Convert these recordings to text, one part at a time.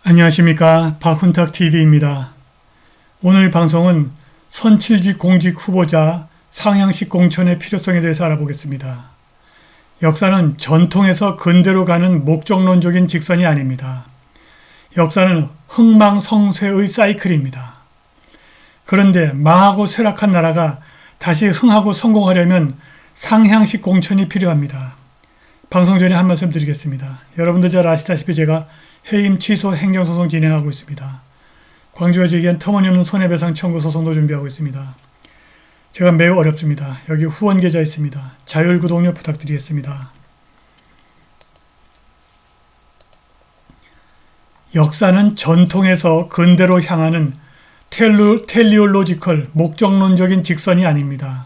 안녕하십니까. 박훈탁TV입니다. 오늘 방송은 선출직 공직 후보자 상향식 공천의 필요성에 대해서 알아보겠습니다. 역사는 전통에서 근대로 가는 목적론적인 직선이 아닙니다. 역사는 흥망성쇠의 사이클입니다. 그런데 망하고 쇠락한 나라가 다시 흥하고 성공하려면 상향식 공천이 필요합니다. 방송 전에 한 말씀 드리겠습니다. 여러분들 잘 아시다시피 제가 해임 취소 행정소송 진행하고 있습니다. 광주와 제기한 터무니없는 손해배상 청구 소송도 준비하고 있습니다. 제가 매우 어렵습니다. 여기 후원 계좌 있습니다. 자율구독료 부탁드리겠습니다. 역사는 전통에서 근대로 향하는 텔리올로지컬 목적론적인 직선이 아닙니다.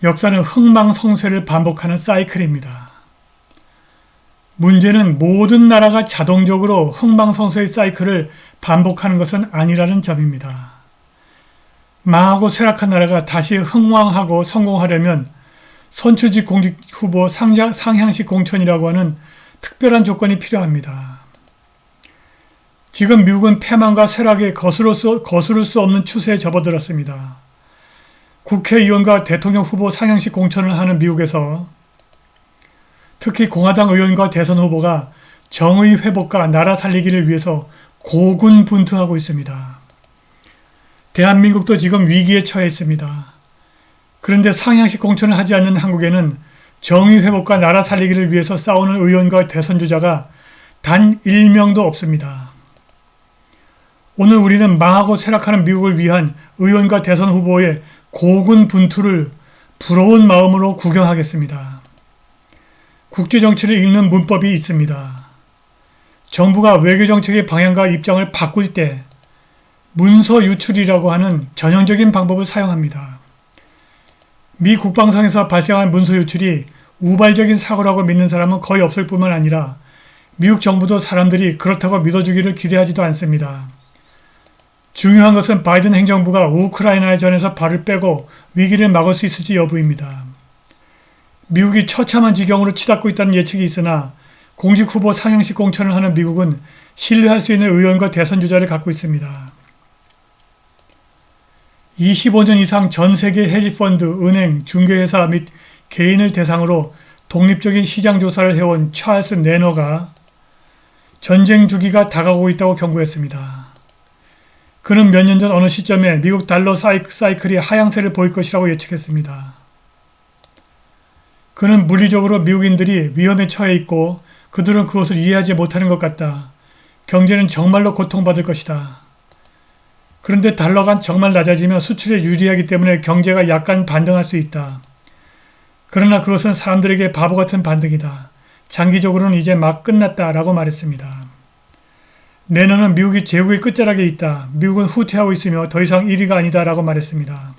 역사는 흥망성쇠를 반복하는 사이클입니다. 문제는 모든 나라가 자동적으로 흥망성쇠의 사이클을 반복하는 것은 아니라는 점입니다. 망하고 쇠락한 나라가 다시 흥왕하고 성공하려면 선출직 공직 후보 상향식 공천이라고 하는 특별한 조건이 필요합니다. 지금 미국은 패망과 쇠락에 거스를 수 없는 추세에 접어들었습니다. 국회의원과 대통령 후보 상향식 공천을 하는 미국에서 특히 공화당 의원과 대선 후보가 정의 회복과 나라 살리기를 위해서 고군분투하고 있습니다. 대한민국도 지금 위기에 처해 있습니다. 그런데 상향식 공천을 하지 않는 한국에는 정의 회복과 나라 살리기를 위해서 싸우는 의원과 대선 주자가 단 1명도 없습니다. 오늘 우리는 망하고 쇠락하는 미국을 위한 의원과 대선 후보의 고군분투를 부러운 마음으로 구경하겠습니다. 국제정치를 읽는 문법이 있습니다. 정부가 외교정책의 방향과 입장을 바꿀 때 문서 유출이라고 하는 전형적인 방법을 사용합니다. 미 국방성에서 발생한 문서 유출이 우발적인 사고라고 믿는 사람은 거의 없을 뿐만 아니라 미국 정부도 사람들이 그렇다고 믿어주기를 기대하지도 않습니다. 중요한 것은 바이든 행정부가 우크라이나 전에서 발을 빼고 위기를 막을 수 있을지 여부입니다. 미국이 처참한 지경으로 치닫고 있다는 예측이 있으나 공직 후보 상향식 공천을 하는 미국은 신뢰할 수 있는 의원과 대선 주자를 갖고 있습니다. 25년 이상 전 세계 헤지펀드, 은행, 중개회사 및 개인을 대상으로 독립적인 시장 조사를 해온 찰스 내너가 전쟁 주기가 다가오고 있다고 경고했습니다. 그는 몇 년 전 어느 시점에 미국 달러 사이클이 하향세를 보일 것이라고 예측했습니다. 그는 물리적으로 미국인들이 위험에 처해 있고 그들은 그것을 이해하지 못하는 것 같다. 경제는 정말로 고통받을 것이다. 그런데 달러가 정말 낮아지면 수출에 유리하기 때문에 경제가 약간 반등할 수 있다. 그러나 그것은 사람들에게 바보 같은 반등이다. 장기적으로는 이제 막 끝났다 라고 말했습니다. 내너는 미국이 제국의 끝자락에 있다. 미국은 후퇴하고 있으며 더 이상 1위가 아니다 라고 말했습니다.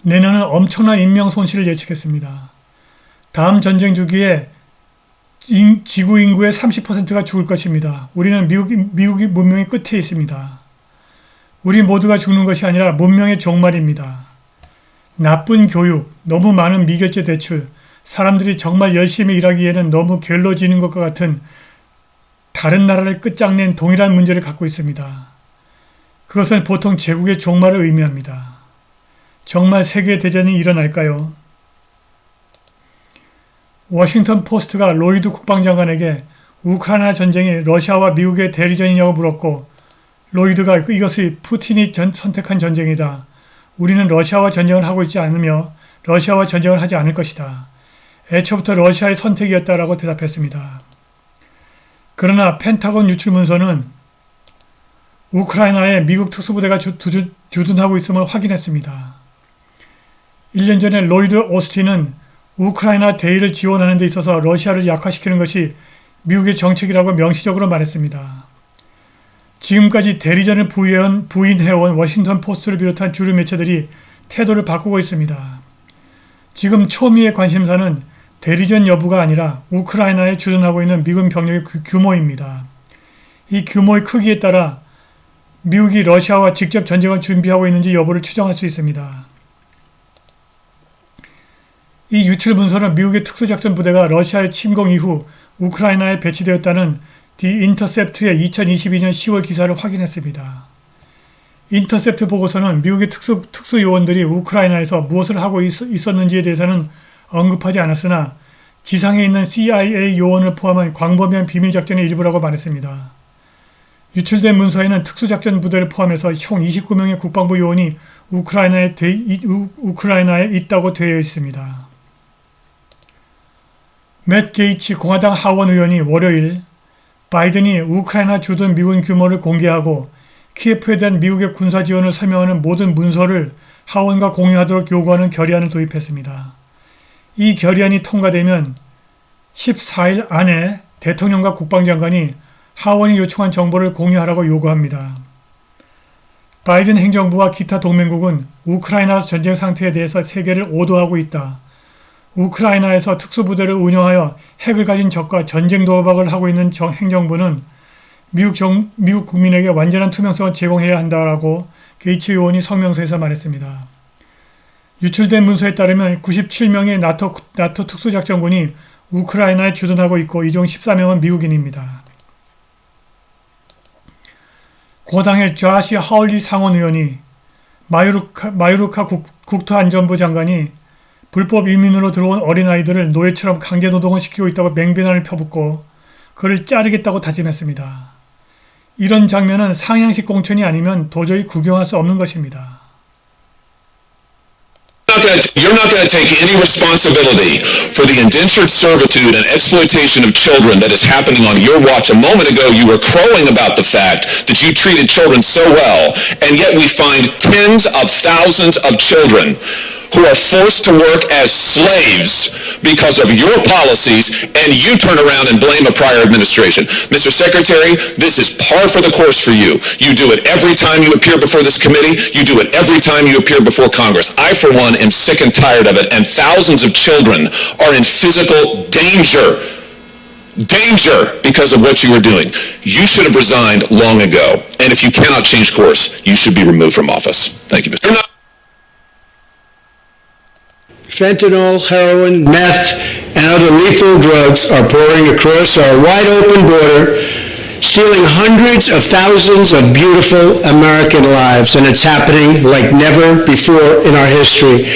내년은 엄청난 인명 손실을 예측했습니다. 다음 전쟁 주기에 지구 인구의 30%가 죽을 것입니다. 우리는 미국이 문명의 끝에 있습니다. 우리 모두가 죽는 것이 아니라 문명의 종말입니다. 나쁜 교육, 너무 많은 미결제 대출, 사람들이 정말 열심히 일하기에는 너무 게을러지는 것과 같은 다른 나라를 끝장낸 동일한 문제를 갖고 있습니다. 그것은 보통 제국의 종말을 의미합니다. 정말 세계대전이 일어날까요? 워싱턴 포스트가 로이드 국방장관에게 우크라이나 전쟁이 러시아와 미국의 대리전이냐고 물었고 로이드가 이것이 푸틴이 선택한 전쟁이다. 우리는 러시아와 전쟁을 하고 있지 않으며 러시아와 전쟁을 하지 않을 것이다. 애초부터 러시아의 선택이었다라고 대답했습니다. 그러나 펜타곤 유출 문서는 우크라이나에 미국 특수부대가 주둔하고 있음을 확인했습니다. 1년 전에 로이드 오스틴은 우크라이나 대의를 지원하는 데 있어서 러시아를 약화시키는 것이 미국의 정책이라고 명시적으로 말했습니다. 지금까지 대리전을 부인해온 워싱턴 포스트를 비롯한 주류 매체들이 태도를 바꾸고 있습니다. 지금 초미의 관심사는 대리전 여부가 아니라 우크라이나에 주둔하고 있는 미군 병력의 규모입니다. 이 규모의 크기에 따라 미국이 러시아와 직접 전쟁을 준비하고 있는지 여부를 추정할 수 있습니다. 이 유출 문서는 미국의 특수작전 부대가 러시아의 침공 이후 우크라이나에 배치되었다는 디 인터셉트의 2022년 10월 기사를 확인했습니다. 인터셉트 보고서는 미국의 특수 요원들이 우크라이나에서 무엇을 하고 있었는지에 대해서는 언급하지 않았으나 지상에 있는 CIA 요원을 포함한 광범위한 비밀작전의 일부라고 말했습니다. 유출된 문서에는 특수작전 부대를 포함해서 총 29명의 국방부 요원이 우크라이나에 있다고 되어 있습니다. 맷 게이츠 공화당 하원 의원이 월요일 바이든이 우크라이나 주둔 미군 규모를 공개하고 키예프에 대한 미국의 군사 지원을 설명하는 모든 문서를 하원과 공유하도록 요구하는 결의안을 도입했습니다. 이 결의안이 통과되면 14일 안에 대통령과 국방장관이 하원이 요청한 정보를 공유하라고 요구합니다. 바이든 행정부와 기타 동맹국은 우크라이나 전쟁 상태에 대해서 세계를 오도하고 있다. 우크라이나에서 특수부대를 운영하여 핵을 가진 적과 전쟁 도박을 하고 있는 행정부는 미국 국민에게 완전한 투명성을 제공해야 한다라고 게이츠 의원이 성명서에서 말했습니다. 유출된 문서에 따르면 97명의 나토 특수작전군이 우크라이나에 주둔하고 있고 이 중 14명은 미국인입니다. 공화당의 좌시 하울리 상원의원이 마유르카 국토안전부 장관이 불법 이민으로 들어온 어린아이들을 노예처럼 강제노동을 시키고 있다고 맹비난을 펴붓고 그를 자르겠다고 다짐했습니다. 이런 장면은 상향식 공천이 아니면 도저히 구경할 수 없는 것입니다. You're not going to take any responsibility for the indentured servitude and exploitation of children that is happening on your watch. A moment ago, you were crowing about the fact that you treated children so well, and yet we find tens of thousands of children who are forced to work as slaves because of your policies, and you turn around and blame a prior administration. Mr. Secretary, this is par for the course for you. You do it every time you appear before this committee. You do it every time you appear before Congress. I, for one, am sick and tired of it, and thousands of children are in physical danger because of what you are doing. You should have resigned long ago, and if you cannot change course, you should be removed from office. Thank you, Mr. Fentanyl, heroin, meth, and other lethal drugs are pouring across our wide-open border, stealing hundreds of thousands of beautiful American lives, and it's happening like never before in our history.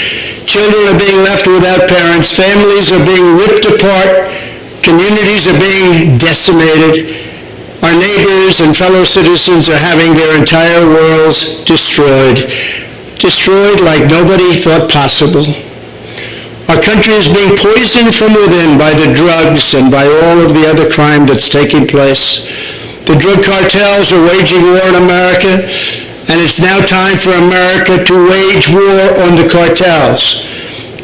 Children are being left without parents, families are being ripped apart, communities are being decimated, our neighbors and fellow citizens are having their entire worlds destroyed like nobody thought possible. Our country is being poisoned from within by the drugs and by all of the other crime that's taking place. The drug cartels are waging war in America, and it's now time for America to wage war on the cartels.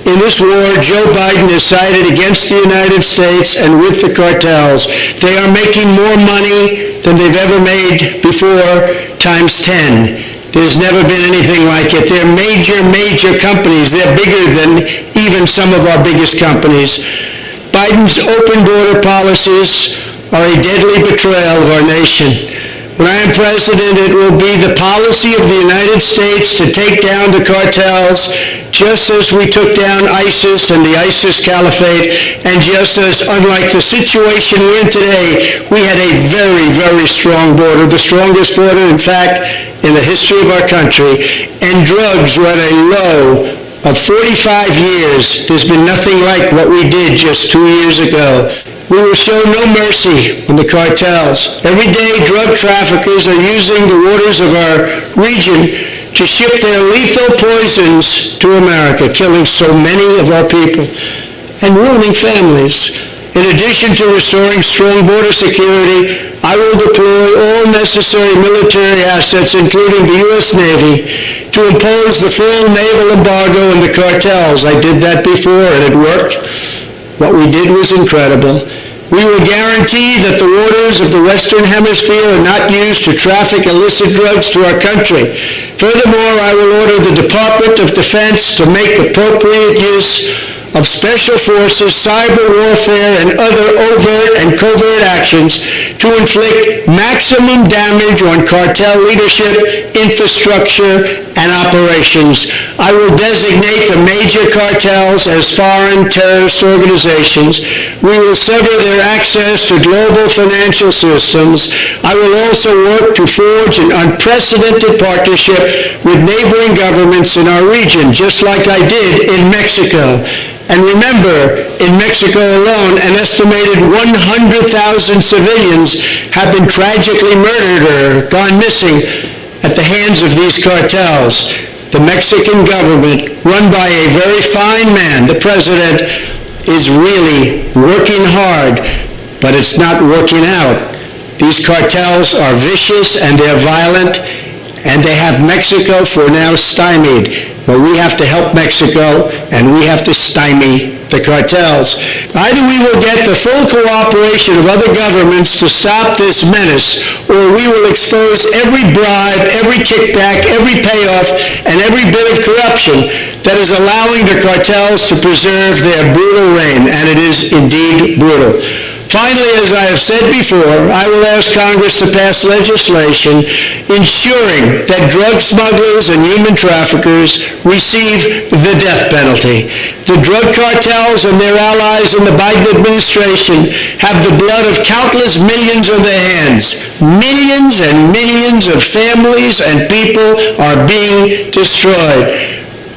In this war, Joe Biden has sided against the United States and with the cartels. They are making more money than they've ever made before, times 10. There's never been anything like it. They're major companies. They're bigger than even some of our biggest companies. Biden's open border policies are a deadly betrayal of our nation. When I am president, it will be the policy of the United States to take down the cartels, just as we took down ISIS and the ISIS caliphate, and just as, unlike the situation we're in today, we had a very strong border, the strongest border, in fact, in the history of our country, and drugs were at a low of 45 years. There's been nothing like what we did just 2 years ago. We will show no mercy on the cartels. Every day, drug traffickers are using the waters of our region to ship their lethal poisons to America, killing so many of our people and ruining families. In addition to restoring strong border security, I will deploy all necessary military assets, including the U.S. Navy, to impose the full naval embargo on the cartels. I did that before, and it worked. What we did was incredible. We will guarantee that the waters of the Western Hemisphere are not used to traffic illicit drugs to our country. Furthermore, I will order the Department of Defense to make appropriate use of special forces, cyber warfare, and other overt and covert actions to inflict maximum damage on cartel leadership, infrastructure, and operations. I will designate the major cartels as foreign terrorist organizations. We will sever their access to global financial systems. I will also work to forge an unprecedented partnership with neighboring governments in our region, just like I did in Mexico. And remember, in Mexico alone, an estimated 100,000 civilians have been tragically murdered or gone missing at the hands of these cartels. The Mexican government, run by a very fine man, the president, is really working hard, but it's not working out. These cartels are vicious and they're violent, and they have Mexico for now stymied. But we have to help Mexico, and we have to stymie the cartels. Either we will get the full cooperation of other governments to stop this menace, or we will expose every bribe, every kickback, every payoff, and every bit of corruption that is allowing the cartels to preserve their brutal reign, and it is indeed brutal. Finally, as I have said before, I will ask Congress to pass legislation ensuring that drug smugglers and human traffickers receive the death penalty. The drug cartels and their allies in the Biden administration have the blood of countless millions on their hands. Millions and millions of families and people are being destroyed.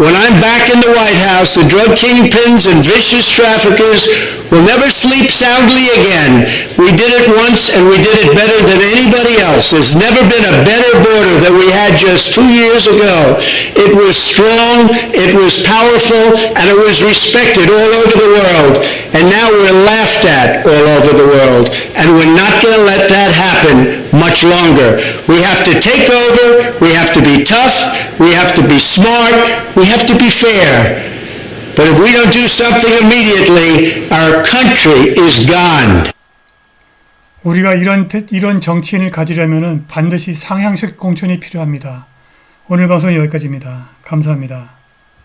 When I'm back in the White House, the drug kingpins and vicious traffickers will never sleep soundly again. We did it once, and we did it better than anybody else. There's never been a better border than we had just 2 years ago. It was strong, it was powerful, and it was respected all over the world. And now we're laughed at all over the world. And we're not going to let that happen much longer. We have to take over, we have to be tough, we have to be smart, we have to be fair. But if we don't do something immediately, our country is gone. 우리가 이런 정치인을 가지려면 반드시 상향식 공천이 필요합니다. 오늘 방송은 여기까지입니다. 감사합니다.